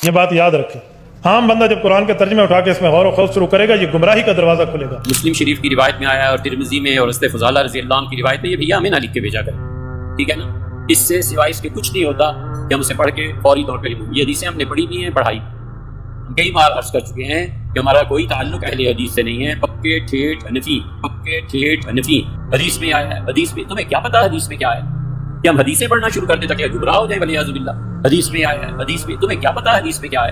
یہ بات یاد رکھیں، عام بندہ جب قرآن کے ترجمے اٹھا کے اس میں غور و خوض شروع کرے گا، یہ گمراہی کا دروازہ کھلے گا۔ مسلم شریف کی روایت میں آیا ہے اور ترمذی میں اور حضرت فضالہ رضی اللہ عنہ کی روایت میں، یہ بھیا ہمیں نہ لکھ کے بھیجا کریں، ٹھیک ہے نا؟ اس سے سوائے اس کے کچھ نہیں ہوتا کہ ہم اسے پڑھ کے فوری طور پہ لکھیں۔ یہ حدیثیں ہم نے پڑھی بھی ہیں، پڑھائی ہم کئی بار عرض کر چکے ہیں کہ ہمارا کوئی تعلق اہل حدیث سے نہیں ہے، پکے ٹھیٹ حنفی، پکے ٹھیٹ حنفی۔ حدیث میں آیا ہے، حدیث میں تمہیں کیا پتا حدیث میں کیا ہے؟ کہ ہم حدیثیں پڑھنا شروع کر دیں تاکہ گمراہ ہو جائیں ولیعاذ باللہ۔ حدیث میں آیا ہے، حدیث میں تمہیں کیا پتا حدیث میں کیا ہے؟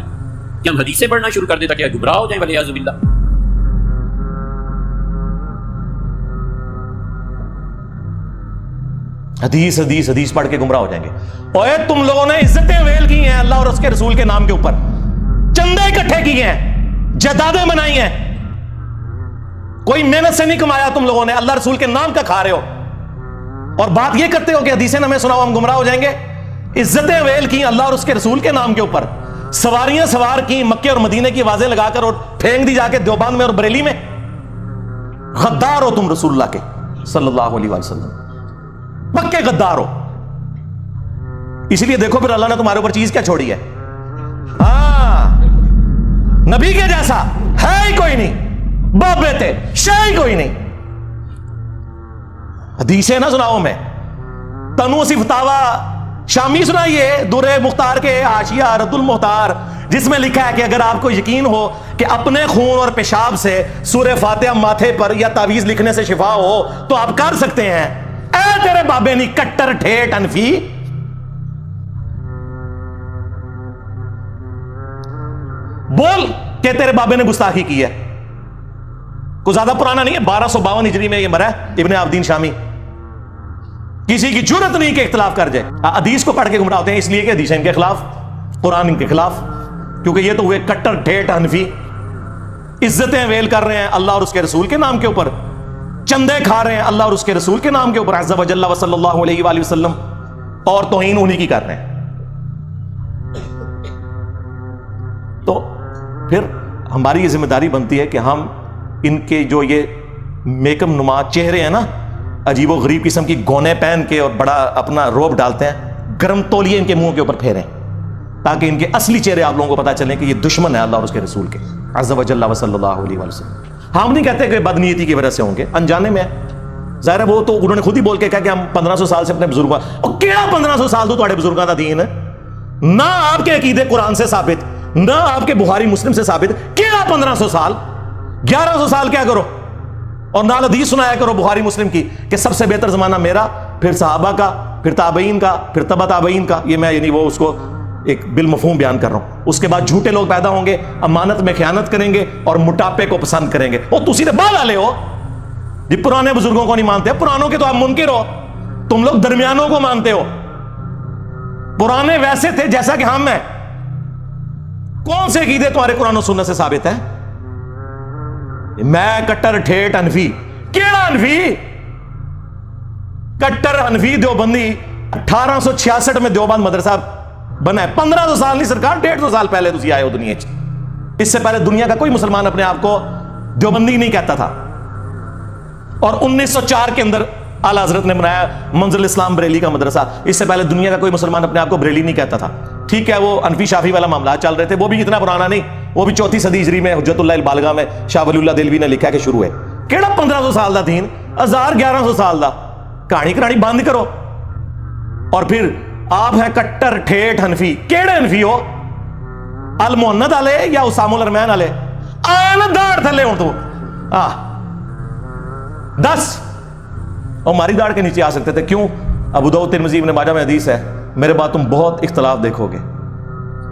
کہ ہم حدیثیں پڑھنا شروع کر دیں تاکہ گمراہ ہو جائیں ولیعاذ باللہ۔ حدیث حدیث حدیث پڑھ کے گمراہ ہو جائیں گے۔ اوے تم لوگوں نے عزتیں ویل کی ہیں اللہ اور اس کے رسول کے نام کے اوپر، چندے اکٹھے کیے ہیں، جائیدادیں بنائی ہیں، کوئی محنت سے نہیں کمایا تم لوگوں نے، اللہ رسول کے نام کا کھا رہے ہو اور بات یہ کرتے ہو کہ حدیثیں ہمیں سناؤ ہم گمراہ ہو جائیں گے۔ عزتیں ویل کی اللہ اور اس کے رسول کے نام کے اوپر، سواریاں سوار کی مکے اور مدینے کی آوازیں لگا کر اور پھینک دی جا کے دیوبند میں اور بریلی میں۔ غدار ہو تم رسول اللہ کے صلی اللہ علیہ وسلم، پکے غدار ہو۔ اسی لیے دیکھو پھر اللہ نے تمہارے اوپر چیز کیا چھوڑی ہے، ہاں نبی کے جیسا ہے ہی کوئی نہیں، باپ بیٹے شے ہی کوئی نہیں۔ حدیثیں نہ سناؤ میں، تنو سی فتاوا شامی سنائیے، در مختار کے حاشیہ رد المختار، جس میں لکھا ہے کہ اگر آپ کو یقین ہو کہ اپنے خون اور پیشاب سے سورہ فاتحہ ماتھے پر یا تعویذ لکھنے سے شفا ہو تو آپ کر سکتے ہیں۔ اے تیرے بابے نہیں کٹر ٹھیٹ انفی، بول کہ تیرے بابے نے گستاخی کی ہے۔ کوئی زیادہ پرانا نہیں ہے، 1252 ہجری میں یہ مرا ہے ابن عابدین شامی۔ کسی کی جرت نہیں کہ اختلاف کر جائے۔ حدیث کو پڑھ کے گمراہ ہوتے ہیں اس لیے کہ حدیث ان کے خلاف، قرآن ان کے خلاف، کیونکہ یہ تو ہوئے کٹر ٹھیٹ حنفی، عزتیں ویل کر رہے ہیں اللہ اور اس کے رسول کے نام کے اوپر، چندے کھا رہے ہیں اللہ اور اس کے رسول کے نام کے اوپر عز و جل و صلی اللہ علیہ وآلہ وسلم، اور توہین انہی کی کر رہے ہیں۔ تو پھر ہماری یہ ذمہ داری بنتی ہے کہ ہم ان کے جو یہ میکم نما چہرے ہیں نا، عجیب و غریب قسم کی گونے پہن کے اور بڑا اپنا روب ڈالتے ہیں، گرم تولیے ان کے منہ کے اوپر پھیریں تاکہ ان کے اصلی چہرے آپ لوگوں کو پتہ چلیں کہ یہ دشمن ہے اللہ اور اس کے رسول کے عز و جل و صلی اللہ علیہ وسلم۔ ہم نہیں کہتے کہ بدنیتی کی وجہ سے ہوں گے، انجانے میں ظاہر ہے، وہ تو انہوں نے خود ہی بول کے کہا کہ ہم 1500 سال سے اپنے بزرگوں، اور کیڑا 1500 سال تو تھوڑے بزرگوں کا دین ہے، نہ آپ کے عقیدے قرآن سے ثابت، نہ آپ کے بخاری مسلم سے ثابت، کیڑا 1500 سال، 1100 سال کیا کرو، اور نال حدیث سنایا کرو بخاری مسلم کی کہ سب سے بہتر زمانہ میرا، پھر صحابہ کا، پھر تابعین کا، پھر تبع تابعین کا۔ یہ میں یعنی وہ اس کو ایک بالمفہوم بیان کر رہا ہوں۔ اس کے بعد جھوٹے لوگ پیدا ہوں گے، امانت میں خیانت کریں گے اور موٹاپے کو پسند کریں گے۔ وہ تسی نے بعد والے ہو جی، پرانے بزرگوں کو نہیں مانتے، پرانوں کے تو آپ منکر ہو، تم لوگ درمیانوں کو مانتے ہو۔ پرانے ویسے تھے جیسا کہ ہم ہیں۔ کون سے عقیدے تمہارے قرآن و سنت سے ثابت ہیں؟ میں کٹر ٹھیٹ حنفی، کیڑا حنفی؟ کٹر حنفی دیوبندی 1866 میں دیوبند مدرسہ بنا ہے، 1500 سال نہیں سرکار، 150 سال پہلے تسی آئے ہو دنیا چ۔ اس سے پہلے دنیا کا کوئی مسلمان اپنے آپ کو دیوبندی نہیں کہتا تھا، اور 1904 کے اندر اعلیٰ حضرت نے بنایا منزل اسلام بریلی کا مدرسہ۔ اس سے پہلے دنیا کا کوئی مسلمان اپنے آپ کو بریلی نہیں کہتا تھا۔ ٹھیک ہے، وہ انفی شافی والا معاملات چل رہے تھے، وہ بھی اتنا پرانا نہیں، وہ بھی 4 صدی ہجری میں حجت اللہ البالغہ میں شاہ ولی اللہ دہلوی نے لکھا کہ شروع ہے۔ کیڑا 1500 سال دا دین، 1100 سال دا کہانی کرانی بند کرو۔ اور پھر آپ ہیں کٹر ٹھیٹ حنفی، کیڑے حنفی ہو؟ المحند والے یا اسام الرحمن والے؟ آن داڑ تھلے ہوں تو 10 اور ہماری داڑھ کے نیچے آ سکتے تھے، کیوں؟ ابو داؤد ترمذی ابن ماجہ میں حدیث ہے، میرے بعد تم بہت اختلاف دیکھو گے،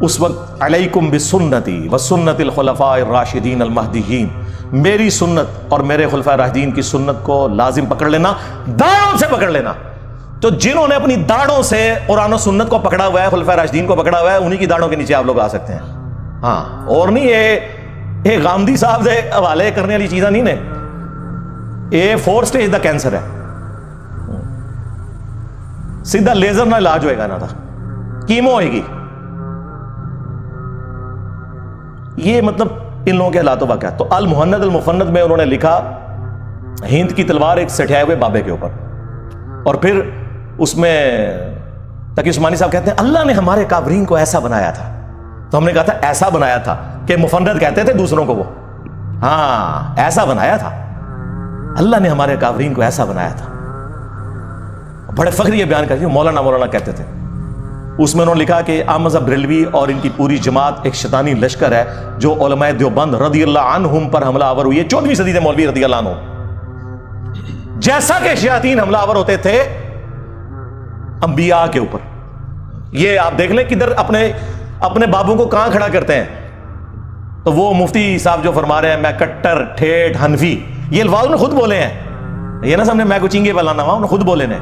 اس وقت علیکم بسنتی وسنت الخلفاء الراشدین المہدیین، میری سنت اور میرے خلفاء راشدین کی سنت کو لازم پکڑ لینا، داڑھوں سے پکڑ لینا۔ تو جنہوں نے اپنی داڑھوں سے قرآن و سنت کو پکڑا ہوا ہے، خلفاء راشدین کو پکڑا ہوا ہے، انہی کی داڑھوں کے نیچے آپ لوگ آ سکتے ہیں۔ ہاں، اور نہیں یہ غامدی صاحب سے حوالے کرنے والی چیزاں نہیں نے، یہ 4 سٹیج دا کینسر ہے، سیدھا لیزر نہ علاج ہوئے گا نا، تھا کیمو ہوئے گی۔ یہ مطلب ان لوگوں کے حالات و واقعات۔ تو المحند المفند میں انہوں نے لکھا ہند کی تلوار ایک سٹھائے ہوئے بابے کے اوپر، اور پھر اس میں تقی عثمانی صاحب کہتے ہیں اللہ نے ہمارے کافرین کو ایسا بنایا تھا تو ہم نے کہا تھا ایسا بنایا تھا کہ مفند کہتے تھے دوسروں کو وہ، ہاں ایسا بنایا تھا اللہ نے ہمارے کافرین کو، ایسا بنایا تھا. بڑے فخر یہ بیان کرتے مولانا کہتے تھے. اس میں انہوں نے لکھا کہ احمد بریلوی اور ان کی پوری جماعت ایک شیطانی لشکر ہے جو علماء دیوبند رضی اللہ عنہم پر حملہ آور ہوئی ہے. 14ویں صدی سے مولوی رضی اللہ عنہ، جیسا کہ شیاطین حملہ آور ہوتے تھے انبیاء کے اوپر. یہ آپ دیکھ لیں کدھر اپنے بابوں کو کہاں کھڑا کرتے ہیں. تو وہ مفتی صاحب جو فرما رہے ہیں میں کٹر ٹھیٹ حنفی، یہ الفاظ انہوں نے خود بولے ہیں، یہ نہ سمجھے میں کو چنگے بلانا ہوا، انہوں نے خود بولے نے.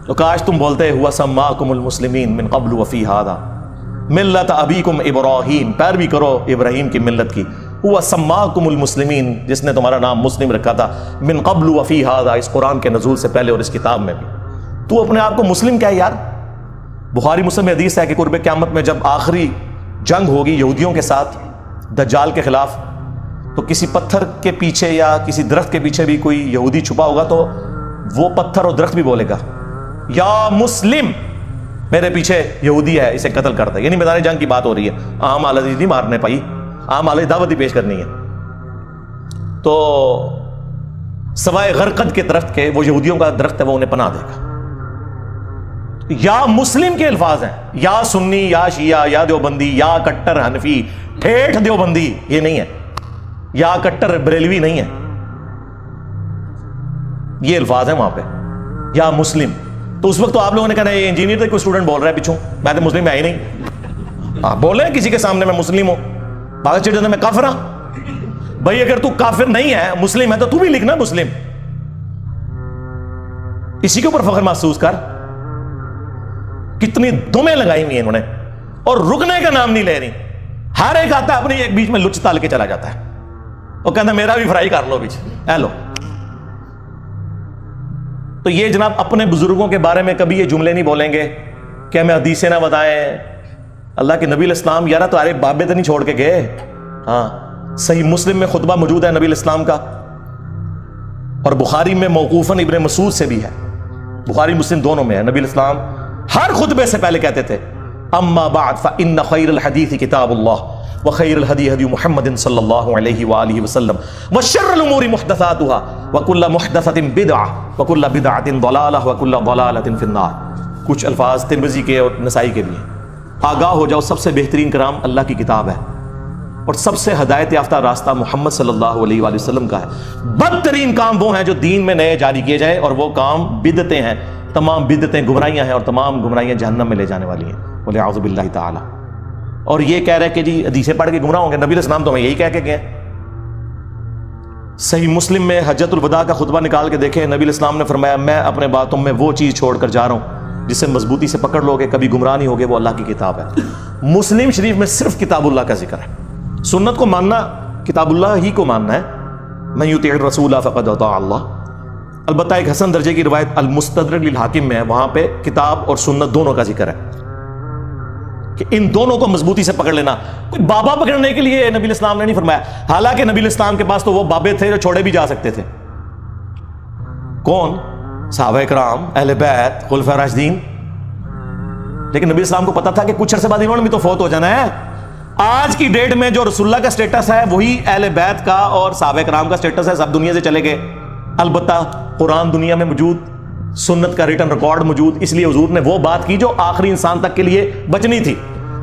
تو کاش تم بولتے ہوا سماکم المسلمین من قبل وفی ھذا ملت ابیکم ابراہیم، پیروی کرو ابراہیم کی ملت کی. ہوا سماکم المسلمین، جس نے تمہارا نام مسلم رکھا تھا، من قبل وفی ھذا، اس قرآن کے نزول سے پہلے اور اس کتاب میں بھی. تو اپنے آپ کو مسلم کہے یار. بخاری مسلم میں حدیث ہے کہ قرب قیامت میں جب آخری جنگ ہوگی یہودیوں کے ساتھ دجال کے خلاف، تو کسی پتھر کے پیچھے یا کسی درخت کے پیچھے بھی کوئی یہودی چھپا ہوگا تو وہ پتھر اور درخت بھی بولے گا یا مسلم، میرے پیچھے یہودی ہے اسے قتل کرتا ہے. یعنی میدان جنگ کی بات ہو رہی ہے، عام علیہ نہیں مارنے پائی، عام علیہ دعوت ہی پیش کرنی ہے. تو سوائے غرقد کے درخت کے، وہ یہودیوں کا درخت ہے، وہ انہیں پناہ دے گا. یا مسلم کے الفاظ ہیں، یا سنی یا شیعہ یا دیوبندی یا کٹر حنفی ٹھیٹھ دیوبندی، یہ نہیں ہے، یا کٹر بریلوی نہیں ہے، یہ الفاظ ہیں وہاں پہ، یا مسلم. تو اس وقت تو آپ لوگوں نے کہنا یہ انجینئر تھے، کوئی اسٹوڈنٹ بول رہا ہے پیچھوں، میں تو مسلم میں ہی نہیں. آپ بول رہے ہیں کسی کے سامنے میں مسلم ہوں، باقی چیزیں میں کافر ہوں. بھائی اگر تو کافر نہیں ہے مسلم ہے تو بھی لکھنا مسلم، اسی کے اوپر فخر محسوس کر. کتنی دمیں لگائی ہوئی ہیں انہوں نے اور رکنے کا نام نہیں لے رہی. ہر ایک آتا ہے اپنی ایک بیچ میں لچ تال کے چلا جاتا ہے، وہ کہتا میرا بھی فرائی کر لو بیچ اے لو. تو یہ جناب اپنے بزرگوں کے بارے میں کبھی یہ جملے نہیں بولیں گے کہ ہمیں حدیثیں نہ بتائیں. اللہ کے نبی الاسلام یارہ تمہارے بابے تو نہیں چھوڑ کے گئے. ہاں صحیح مسلم میں خطبہ موجود ہے نبی الاسلام کا، اور بخاری میں موقوفاً ابن مسعود سے بھی ہے، بخاری مسلم دونوں میں ہے. نبی الاسلام ہر خطبے سے پہلے کہتے تھے اما بعد فإن خیر الحدیث کتاب اللہ وخیر الہدی ہدی محمد صلی اللہ علیہ وآلہ وسلم وشر الامور محدثاتها وکل محدثۃ بدعہ وکل بدعۃ ضلالہ وکل ضلالۃ فی النار. کچھ الفاظ ترمذی کے اور نسائی کے بھی ہیں. آگاہ ہو جاؤ سب سے بہترین کلام اللہ کی کتاب ہے اور سب سے ہدایت یافتہ راستہ محمد صلی اللہ علیہ وآلہ وسلم کا ہے. بدترین کام وہ ہیں جو دین میں نئے جاری کیے جائیں، اور وہ کام بدعتیں ہیں. تمام بدعتیں گمراہیاں ہیں اور تمام گمراہیاں جہنم میں لے جانے والی ہیں، والعیاذ باللہ تعالی. اور یہ کہہ رہے کہ جی حدیثیں پڑھ کے گمراہ ہوں گے، نبی الاسلام تو ہمیں یہی کہہ کے گئے. صحیح مسلم میں حجۃ الوداع کا خطبہ نکال کے دیکھیں، نبی الاسلام نے فرمایا میں اپنے باتوں میں وہ چیز چھوڑ کر جا رہا ہوں جسے مضبوطی سے پکڑ لو گے کبھی گمراہ نہیں ہوگے، وہ اللہ کی کتاب ہے. مسلم شریف میں صرف کتاب اللہ کا ذکر ہے. سنت کو ماننا کتاب اللہ ہی کو ماننا ہے. من یطع الرسول فقد اطاع اللہ. البتہ ایک حسن درجے کی روایت المستدرک للحاکم میں ہے، وہاں پہ کتاب اور سنت دونوں کا ذکر ہے کہ ان دونوں کو مضبوطی سے پکڑ لینا. کوئی بابا پکڑنے کے لیے نبی الاسلام نے نہیں فرمایا، حالانکہ نبی الاسلام کے پاس تو وہ بابے تھے جو چھوڑے بھی جا سکتے تھے. کون؟ صحابہ کرام، اہل بیت، خلفاء راشدین. لیکن نبی الاسلام کو پتا تھا کہ کچھ عرصے بعد انہوں نے بھی تو فوت ہو جانا ہے. آج کی ڈیٹ میں جو رسول اللہ کا سٹیٹس ہے وہی اہل بیت کا اور صحابہ کرام کا سٹیٹس ہے. سب دنیا سے چلے گئے. البتہ قرآن دنیا میں موجود، سنت کا ریٹن ریکارڈ موجود، اس لیے حضور نے وہ بات کی جو آخری انسان تک کے لیے بچنی تھی.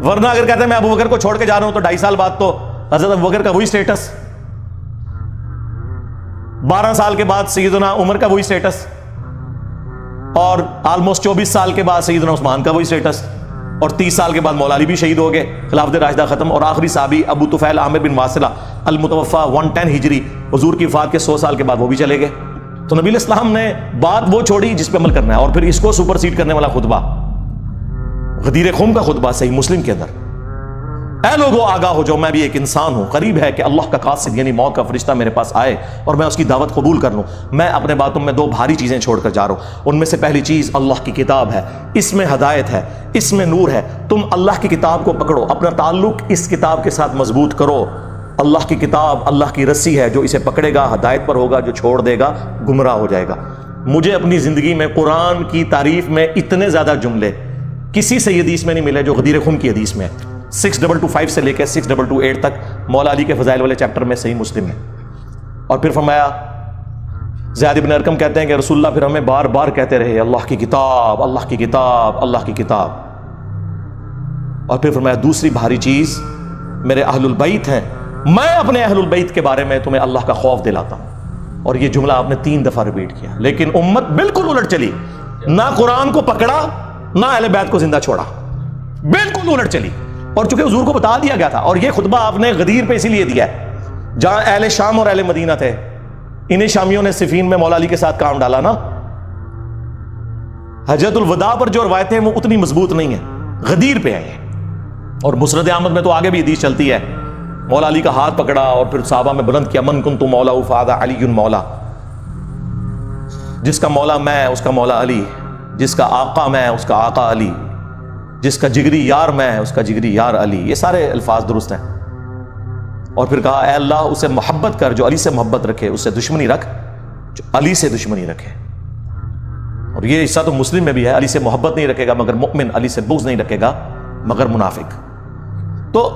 ورنہ اگر کہتے ہیں میں ابو بکر کو چھوڑ کے جا رہا ہوں تو 2.5 سال بعد تو حضرت ابو بکر کا وہی سٹیٹس، 12 سال کے بعد سیدنا عمر کا وہی سٹیٹس، اور آلموسٹ 24 سال کے بعد سیدنا عثمان کا وہی سٹیٹس، اور 30 سال کے بعد مولا علی بھی شہید ہو گئے، خلافت راشدہ ختم، اور آخری صحابی ابو طفیل عامر بن واصلہ المتوفا 110 ہجری حضور کی وفات کے 100 سال کے بعد وہ بھی چلے گئے. تو نبی الاسلام نے بات وہ چھوڑی جس پہ عمل کرنا ہے، اور پھر اس کو سپر سیڈ کرنے والا خطبہ غدیر خم کا خطبہ صحیح مسلم کے اندر. اے لوگوں آگاہ ہو جاؤ میں بھی ایک انسان ہوں، قریب ہے کہ اللہ کا قاصد یعنی موت کا فرشتہ میرے پاس آئے اور میں اس کی دعوت قبول کر لوں. میں اپنے باتوں میں 2 بھاری چیزیں چھوڑ کر جا رہا ہوں. ان میں سے پہلی چیز اللہ کی کتاب ہے، اس میں ہدایت ہے، اس میں نور ہے. تم اللہ کی کتاب کو پکڑو، اپنا تعلق اس کتاب کے ساتھ مضبوط کرو. اللہ کی کتاب اللہ کی رسی ہے، جو اسے پکڑے گا ہدایت پر ہوگا، جو چھوڑ دے گا گمراہ ہو جائے گا. مجھے اپنی زندگی میں قرآن کی تعریف میں اتنے زیادہ جملے کسی سے حدیث میں نہیں ملے جو غدیر خم کی حدیث میں ہے. 6225 سے لے کے 6228 تک مولا علی کے فضائل والے چیپٹر میں صحیح مسلم ہے. اور پھر فرمایا زید بن ارقم کہتے ہیں کہ رسول اللہ پھر ہمیں بار بار کہتے رہے اللہ کی کتاب، اللہ کی کتاب، اللہ کی کتاب. اور پھر فرمایا دوسری بھاری چیز میرے اہل البیت ہیں، میں اپنے اہل البیت کے بارے میں تمہیں اللہ کا خوف دلاتا ہوں. اور یہ جملہ آپ نے 3 دفعہ ریپیٹ کیا. لیکن امت بالکل الٹ چلی، نہ قرآن کو پکڑا نہ اہل بیت کو زندہ چھوڑا، بالکل الٹ چلی. اور چونکہ حضور کو بتا دیا گیا تھا، اور یہ خطبہ آپ نے غدیر پہ اسی لیے دیا ہے جہاں اہل شام اور اہل مدینہ تھے، انہیں شامیوں نے صفین میں مولا علی کے ساتھ کام ڈالا نا. حجۃ الوداع پر جو روایتیں ہیں وہ اتنی مضبوط نہیں ہیں، غدیر پہ ہیں. اور مسند احمد میں تو آگے بھی حدیث چلتی ہے، مولا علی کا ہاتھ پکڑا اور پھر صحابہ میں بلند کیا من کنت مولا فہذا علی مولا، جس کا مولا میں اس کا مولا علی، جس کا آقا میں اس کا آقا علی، جس کا جگری یار میں اس کا جگری یار علی. یہ سارے الفاظ درست ہیں. اور پھر کہا اے اللہ اسے محبت کر جو علی سے محبت رکھے، اس سے دشمنی رکھ جو علی سے دشمنی رکھے. اور یہ حصہ تو مسلم میں بھی ہے، علی سے محبت نہیں رکھے گا مگر مؤمن، علی سے بغض نہیں رکھے گا مگر منافق. تو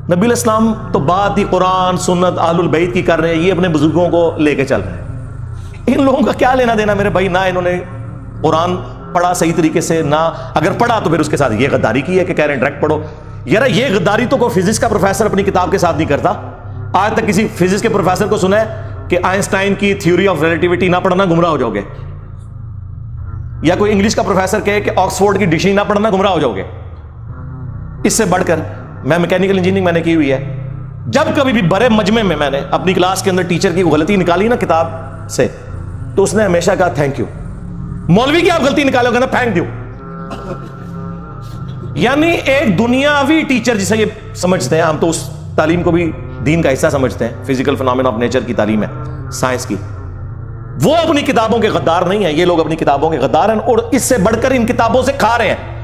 نبی علیہ السلام تو بات ہی قرآن سنت اہل البیت کی کر رہے ہیں، یہ اپنے بزرگوں کو لے کے چل رہے ہیں. ان لوگوں کا کیا لینا دینا میرے بھائی؟ نہ انہوں نے قرآن پڑھا صحیح طریقے سے، نہ اگر پڑھا تو پھر اس کے ساتھ یہ غداری کی ہے کہ کہہ رہے ہیں ڈائریکٹ پڑھو. یار یہ غداری تو کوئی فزکس کا پروفیسر اپنی کتاب کے ساتھ نہیں کرتا. آج تک کسی فزکس کے پروفیسر کو سنا ہے کہ آئنسٹائن کی تھیوری آف ریلیٹیوٹی نہ پڑھنا گمراہ ہو جاؤ گے؟ یا کوئی انگلش کا پروفیسر کہے کہ آکسفورڈ کی ڈکشنری نہ پڑھنا گمراہ ہو جاؤ گے؟ اس سے بڑھ کر میں میکینیکل انجینئرنگ میں نے کی ہوئی ہے، جب کبھی بھی بڑے مجمع میں میں نے اپنی کلاس کے اندر ٹیچر کی غلطی نکالی نا کتاب سے، تو اس نے ہمیشہ کہا تھینک یو. مولوی کی آپ غلطی نکالو گے نا تھینک یو. یعنی ایک دنیاوی ٹیچر جسے یہ سمجھتے ہیں، ہم تو اس تعلیم کو بھی دین کا حصہ سمجھتے ہیں، فزیکل فنامنا آف نیچر کی تعلیم ہے، سائنس کی، وہ اپنی کتابوں کے غدار نہیں ہیں. یہ لوگ اپنی کتابوں کے غدار ہیں، اور اس سے بڑھ کر ان کتابوں سے کھا رہے ہیں.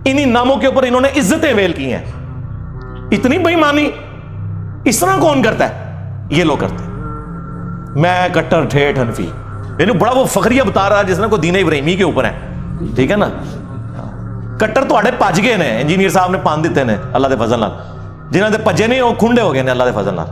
انہی ناموں کے اوپر انہوں نے عزتیں ویل کی ہیں. اتنی بےایمانی اس طرح کون کرتا ہے؟ یہ لوگ کرتے ہیں. میں کٹر ٹھیٹھ حنفی، یعنی بڑا وہ فخریہ بتا رہا ہے جس نے کوئی دین ابراہیمی کے اوپر ہے، ٹھیک ہے نا. کٹر تو پج گئے نے انجینئر صاحب نے پان دیتے ہیں اللہ دے فضل نال، جنہاں دے پجے نہیں وہ کھنڈے ہو گئے نے اللہ دے فضل نال.